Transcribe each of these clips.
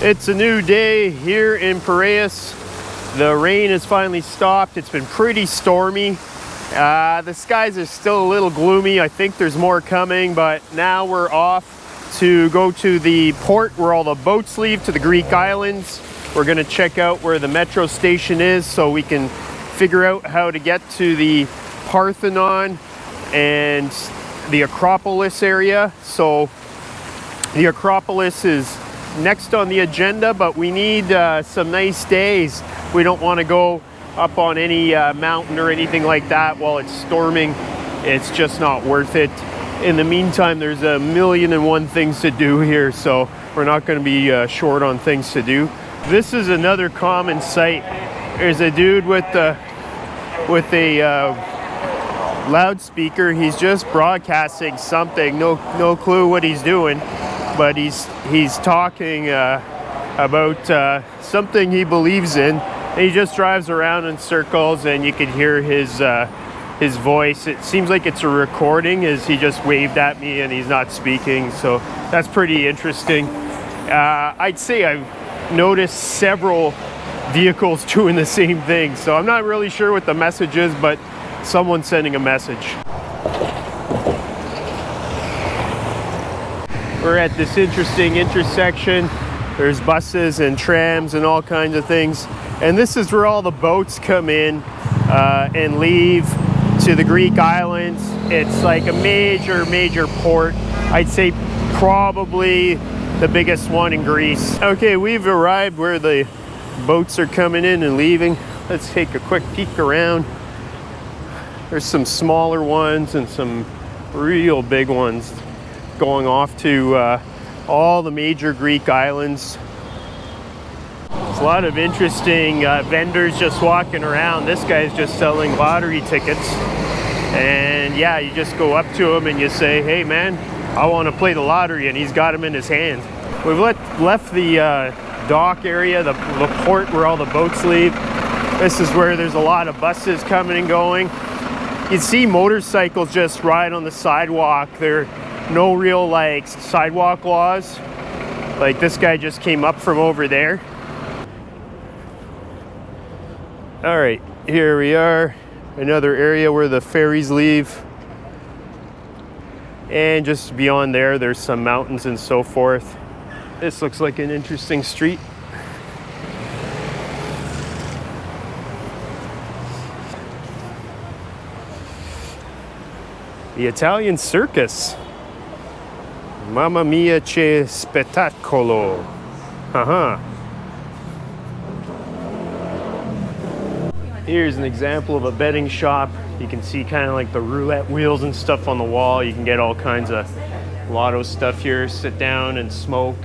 It's a new day here in Piraeus. The rain has finally stopped. It's been pretty stormy. The skies are still a little gloomy. I think there's more coming, but now we're off to go to the port where all the boats leave to the Greek islands. We're gonna check out where the metro station is so we can figure out how to get to the Parthenon and the Acropolis area. So the Acropolis is next on the agenda, but we need some nice days. We don't want to go up on any mountain or anything like that while it's storming. It's just not worth it. In the meantime, there's a million and one things to do here, so we're not going to be short on things to do. This is another common sight. There's a dude with a loudspeaker. He's just broadcasting something. No clue what he's doing, but he's talking about something he believes in. And he just drives around in circles, and you can hear his voice. It seems like it's a recording, as he just waved at me and he's not speaking. So that's pretty interesting. I'd say I've noticed several vehicles doing the same thing. So I'm not really sure what the message is, but someone's sending a message. We're at this interesting intersection. There's buses and trams and all kinds of things. And this is where all the boats come in and leave to the Greek islands. It's like a major port. I'd say probably the biggest one in Greece. Okay, we've arrived where the boats are coming in and leaving. Let's take a quick peek around. There's some smaller ones and some real big ones going off to all the major Greek islands. There's a lot of interesting vendors just walking around. This guy's just selling lottery tickets. And yeah, you just go up to him and you say, hey man, I want to play the lottery, and he's got them in his hand. We've left the dock area, the port where all the boats leave. This is where there's a lot of buses coming and going. You see motorcycles just ride on the sidewalk. There are no real like sidewalk laws. Like this guy just came up from over there. All right, here we are. Another area where the ferries leave. And just beyond there, there's some mountains and so forth. This looks like an interesting street. The Italian circus. Mamma mia che spettacolo. Here's an example of a betting shop. You can see kind of like the roulette wheels and stuff on the wall. You can get all kinds of lotto stuff here. Sit down and smoke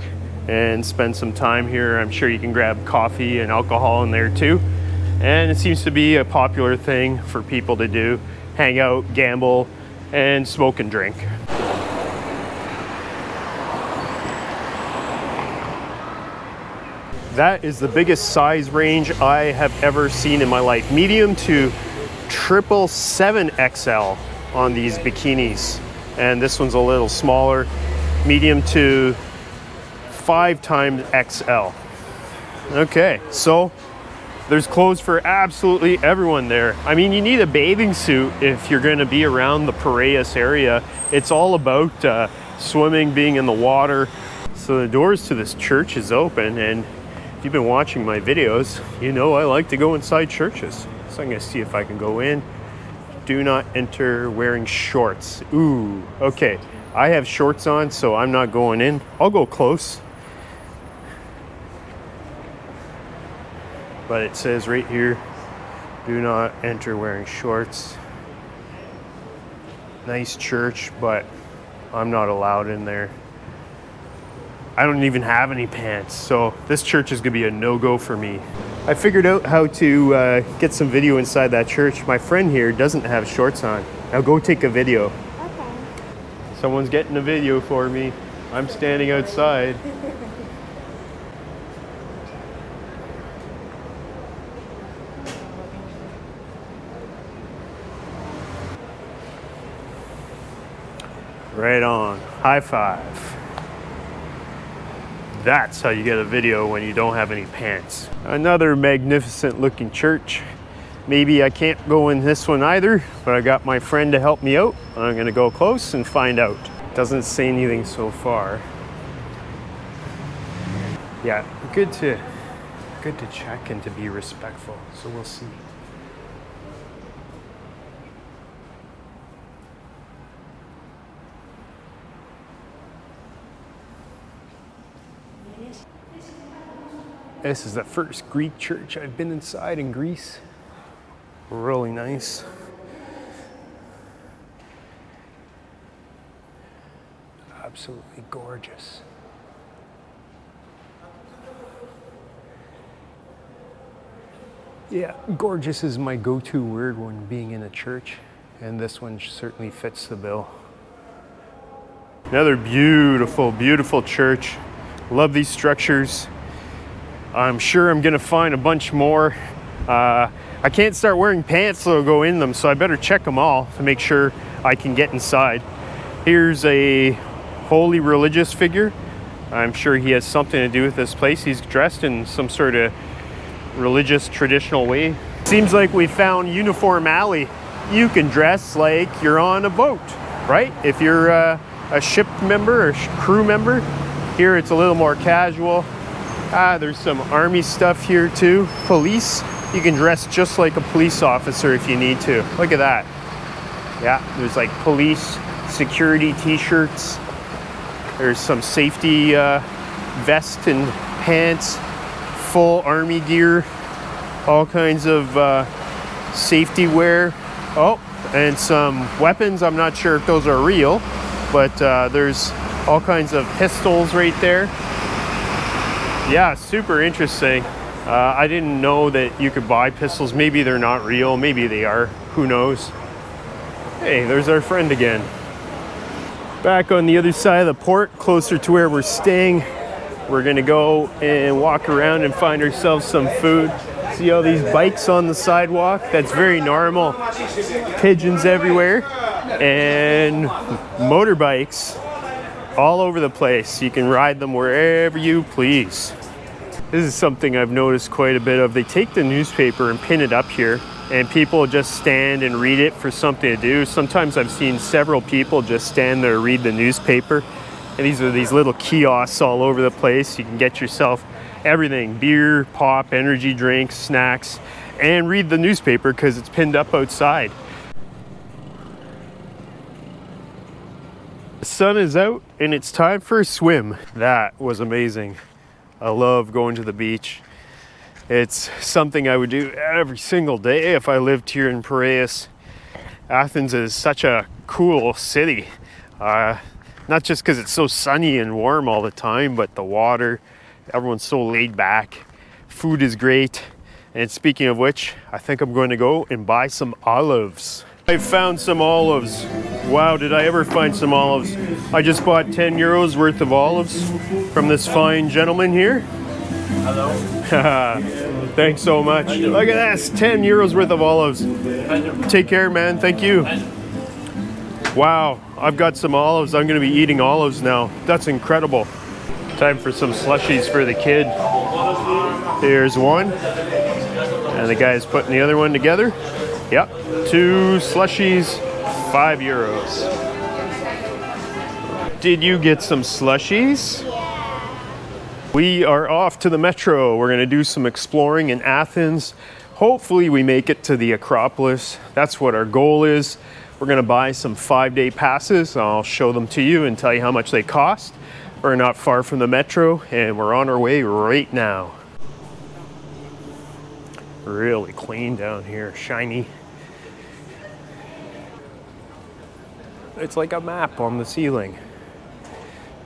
and spend some time here. I'm sure you can grab coffee and alcohol in there too. And it seems to be a popular thing for people to do. Hang out, gamble, and smoke and drink. That is the biggest size range I have ever seen in my life. Medium to 777 XL on these bikinis. And this one's a little smaller. Medium to 5x XL. Okay, so there's clothes for absolutely everyone there. I mean, you need a bathing suit if you're going to be around the Piraeus area. It's all about swimming, being in the water. So the doors to this church is open, and if you've been watching my videos, you know I like to go inside churches. So I'm going to see if I can go in. Do not enter wearing shorts. Ooh, okay. I have shorts on, so I'm not going in. I'll go close. But it says right here, do not enter wearing shorts. Nice church, but I'm not allowed in there. I don't even have any pants, so this church is gonna be a no-go for me. I figured out how to get some video inside that church. My friend here doesn't have shorts on. Now go take a video. Okay. Someone's getting a video for me. I'm standing outside. Right on. High five. That's how you get a video when you don't have any pants. Another magnificent looking church. Maybe I can't go in this one either, but I got my friend to help me out. I'm gonna go close and find out. Doesn't say anything so far. Yeah, good to check and to be respectful, so we'll see. This is the first Greek church I've been inside in Greece. Really nice. Absolutely gorgeous. Yeah, gorgeous is my go-to word when being in a church, and this one certainly fits the bill. Another beautiful, beautiful church. Love these structures. I'm sure I'm gonna find a bunch more. I can't start wearing pants that'll go in them, so I better check them all to make sure I can get inside. Here's a holy religious figure. I'm sure he has something to do with this place. He's dressed in some sort of religious traditional way. Seems like we found Uniform Alley. You can dress like you're on a boat, right? If you're a ship member or crew member. Here it's a little more casual. There's some army stuff here too. Police, you can dress just like a police officer if you need to. Look at that. Yeah, there's like police security t-shirts. There's some safety vest and pants, full army gear, all kinds of safety wear. Oh, and some weapons. I'm not sure if those are real, but there's all kinds of pistols right there. Yeah, super interesting. I didn't know that you could buy pistols. Maybe they're not real, maybe they are, who knows. Hey, there's our friend again. Back on the other side of the port, closer to where we're staying. We're gonna go and walk around and find ourselves some food. See all these bikes on the sidewalk? That's very normal. Pigeons everywhere and motorbikes all over the place. You can ride them wherever you please. This is something I've noticed quite a bit of. They take the newspaper and pin it up here, and people just stand and read it for something to do. Sometimes I've seen several people just stand there and read the newspaper. And these are these little kiosks all over the place. You can get yourself everything, beer, pop, energy drinks, snacks, and read the newspaper because it's pinned up outside. The sun is out and it's time for a swim. That was amazing. I love going to the beach. It's something I would do every single day if I lived here in Piraeus. Athens is such a cool city. Not just because it's so sunny and warm all the time, but the water, everyone's so laid back. Food is great. And speaking of which, I think I'm going to go and buy some olives. I found some olives. Wow, did I ever find some olives. I just bought 10 euros worth of olives from this fine gentleman here. Hello. Thanks so much. Look at this, 10 euros worth of olives. Take care, man. Thank you. Wow, I've got some olives. I'm going to be eating olives now. That's incredible. Time for some slushies for the kid. Here's one. And the guy's putting the other one together. Yep, 2 slushies, 5 euros. Did you get some slushies? We are off to the metro. We're going to do some exploring in Athens. Hopefully we make it to the Acropolis. That's what our goal is. We're going to buy some 5-day passes. I'll show them to you and tell you how much they cost. We're not far from the metro and we're on our way right now. Really clean down here, shiny. It's like a map on the ceiling.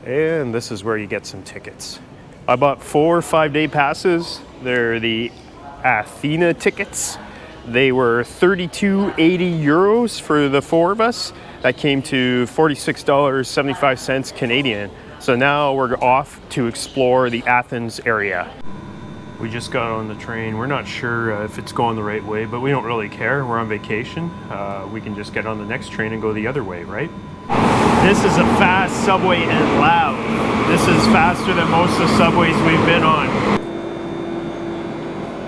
And this is where you get some tickets. I bought 4 5-day passes. They're the Athena tickets. They were 32.80 euros for the 4 of us. That came to $46.75 Canadian. So now we're off to explore the Athens area. We just got on the train. We're not sure if it's going the right way, but we don't really care. We're on vacation. We can just get on the next train and go the other way, right? This is a fast subway and loud. This is faster than most of the subways we've been on.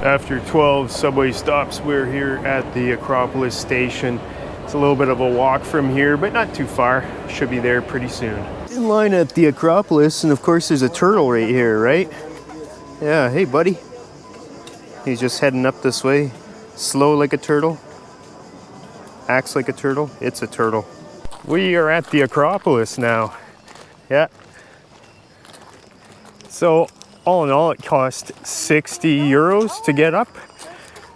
After 12 subway stops, we're here at the Acropolis station. It's a little bit of a walk from here, but not too far. Should be there pretty soon. In line at the Acropolis, and of course there's a turtle right here, right? Yeah, hey buddy. He's just heading up this way. Slow like a turtle. Acts like a turtle. It's a turtle. We are at the Acropolis now. Yeah. So all in all, it cost 60 euros to get up.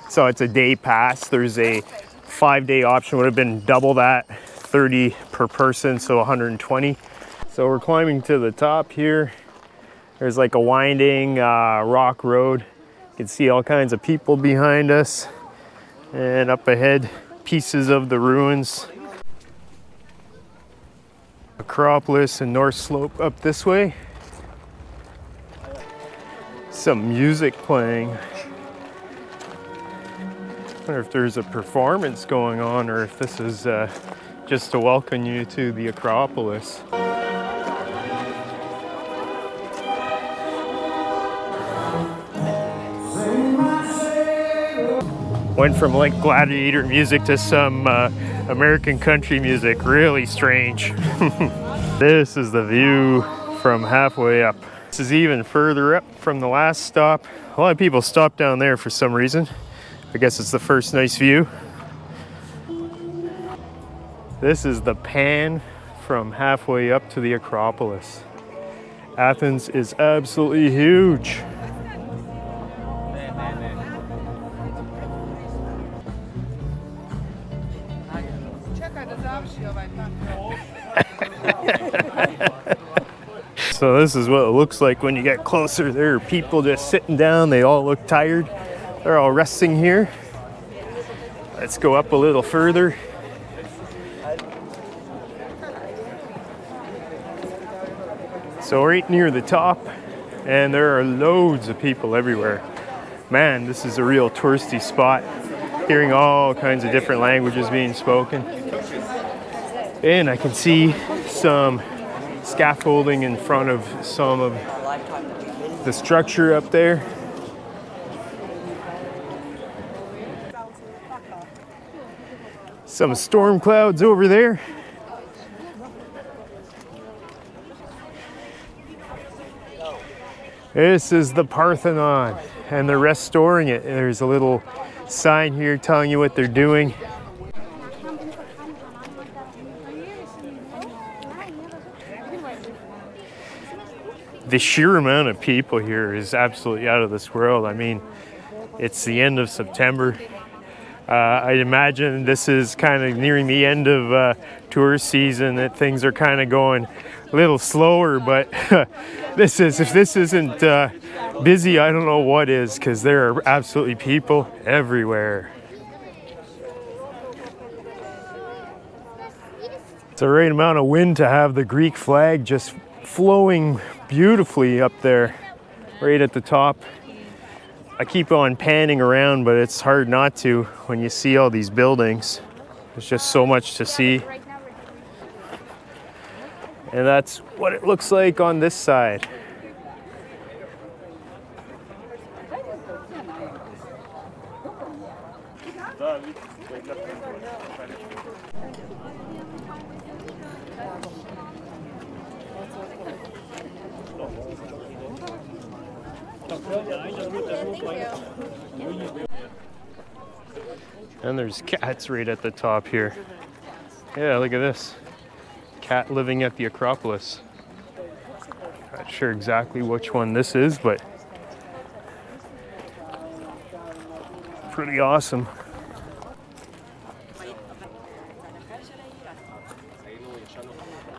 So it's a day pass. There's a 5-day option, would have been double that, 30 per person, so 120. So we're climbing to the top here. There's like a winding rock road. You can see all kinds of people behind us. And up ahead, pieces of the ruins. Acropolis and North Slope up this way. Some music playing. I wonder if there's a performance going on or if this is just to welcome you to the Acropolis. Went from like gladiator music to some American country music. Really strange. This is the view from halfway up. This is even further up from the last stop. A lot of people stop down there for some reason. I guess it's the first nice view. This is the pan from halfway up to the Acropolis. Athens is absolutely huge. So this is what it looks like when you get closer. There are people just sitting down. They all look tired. They're all resting here. Let's go up a little further. So right near the top, and there are loads of people everywhere. Man, this is a real touristy spot. Hearing all kinds of different languages being spoken. And I can see some scaffolding in front of some of the structure up there. Some storm clouds over there. This is the Parthenon, and they're restoring it. There's a little sign here telling you what they're doing. The sheer amount of people here is absolutely out of this world. I mean, it's the end of September. I imagine this is kind of nearing the end of tourist season, that things are kind of going a little slower, but if this isn't busy, I don't know what is, because there are absolutely people everywhere. It's the right amount of wind to have the Greek flag just flowing beautifully up there, right at the top. I keep on panning around, but it's hard not to when you see all these buildings. There's just so much to see. And that's what it looks like on this side. And there's cats right at the top here. Yeah, look at this. Cat living at the Acropolis. Not sure exactly which one this is, but pretty awesome.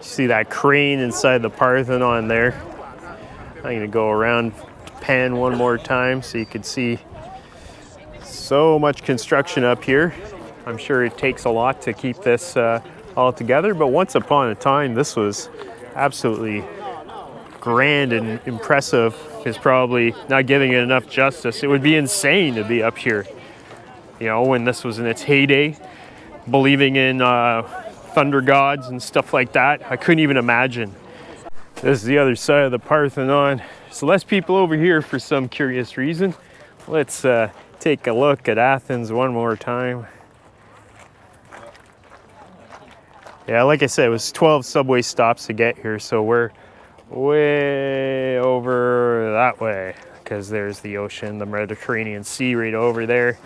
See that crane inside the Parthenon there? I'm gonna go around, pan one more time so you can see so much construction up here. I'm sure it takes a lot to keep this all together, but once upon a time this was absolutely grand and impressive. Is probably not giving it enough justice. It would be insane to be up here, you know, when this was in its heyday, believing in thunder gods and stuff like that. I couldn't even imagine. This is the other side of the Parthenon. There's less people over here for some curious reason. Let's take a look at Athens one more time. Yeah, like I said, it was 12 subway stops to get here, so we're way over that way because there's the ocean, the Mediterranean Sea right over there.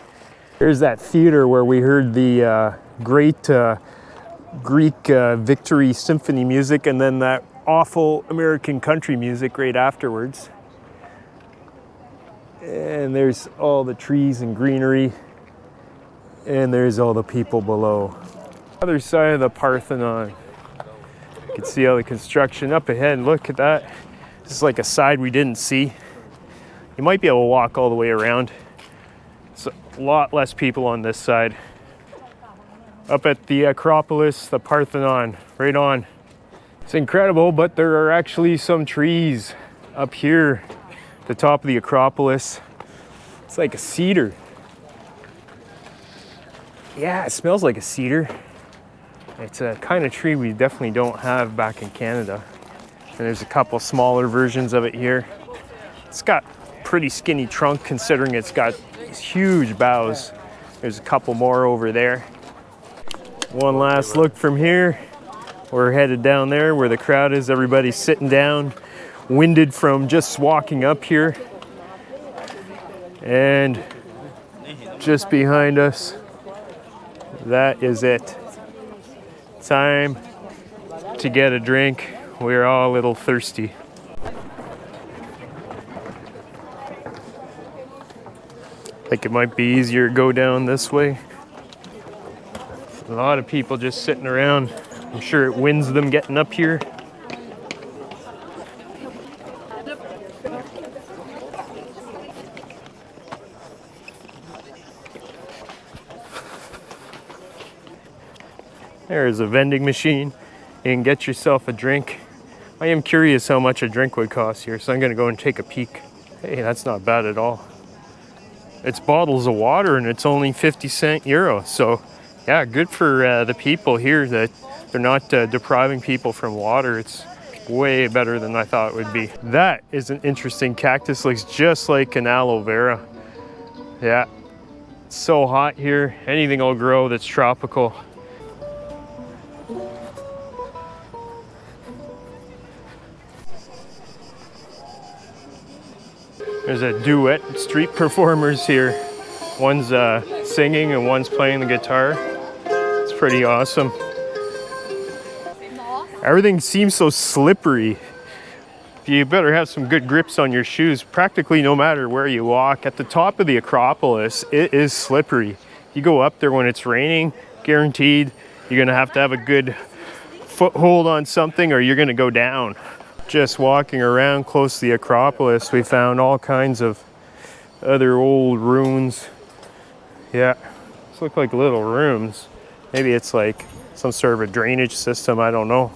There's that theater where we heard the great Greek victory symphony music, and then that awful American country music right afterwards. And there's all the trees and greenery, and there's all the people below. Other side of the Parthenon. You can see all the construction up ahead. Look at that. This is like a side we didn't see. You might be able to walk all the way around. It's a lot less people on this side. Up at the Acropolis, the Parthenon, right on. It's incredible, but there are actually some trees up here at the top of the Acropolis. It's like a cedar. Yeah, it smells like a cedar. It's a kind of tree we definitely don't have back in Canada. And there's a couple smaller versions of it here. It's got pretty skinny trunk considering it's got these huge boughs. There's a couple more over there. One last look from here. We're headed down there where the crowd is. Everybody's sitting down, winded from just walking up here. And just behind us, that is it. Time to get a drink. We're all a little thirsty. I think it might be easier to go down this way. A lot of people just sitting around. I'm sure it winds them getting up here. There's a vending machine. You can get yourself a drink. I am curious how much a drink would cost here, so I'm gonna go and take a peek. Hey, that's not bad at all. It's bottles of water and it's only 50 euro. So yeah, good for the people here that they're not depriving people from water. It's way better than I thought it would be. That is an interesting cactus. Looks just like an aloe vera. Yeah, it's so hot here. Anything will grow that's tropical. There's a duet street performers here. One's singing and one's playing the guitar. It's pretty awesome. Everything seems so slippery. You better have some good grips on your shoes. Practically no matter where you walk. At the top of the Acropolis, it is slippery. You go up there when it's raining, guaranteed you're gonna have to have a good foothold on something or you're gonna go down. Just walking around close to the Acropolis, we found all kinds of other old ruins. Yeah, these look like little rooms. Maybe it's like some sort of a drainage system, I don't know.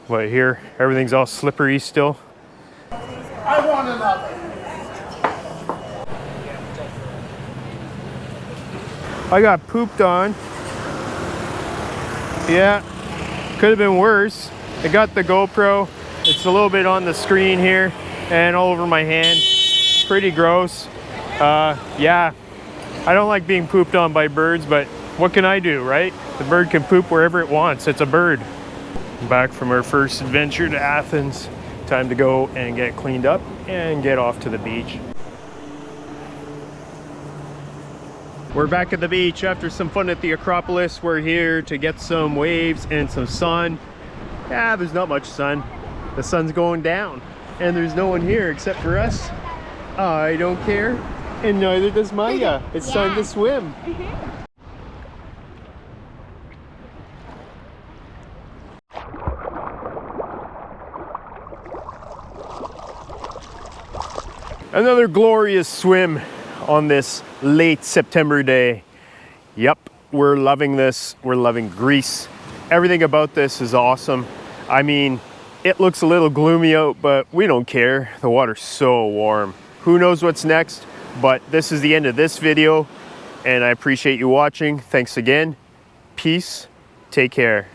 But here, everything's all slippery still. I want another. I got pooped on. Yeah, could have been worse. I got the GoPro. It's a little bit on the screen here and all over my hand. Pretty gross. Yeah, I don't like being pooped on by birds, but what can I do, right? The bird can poop wherever it wants. It's a bird. Back from our first adventure to Athens. Time to go and get cleaned up and get off to the beach. We're back at the beach after some fun at the Acropolis. We're here to get some waves and some sun. Yeah, there's not much sun. The sun's going down and there's no one here except for us. I don't care and neither does Maya. It's time to swim. Another glorious swim on this late September day. Yep, we're loving this. We're loving Greece. Everything about this is awesome. I mean, it looks a little gloomy out, but we don't care. The water's so warm. Who knows what's next, but this is the end of this video, and I appreciate you watching. Thanks again. Peace Take care.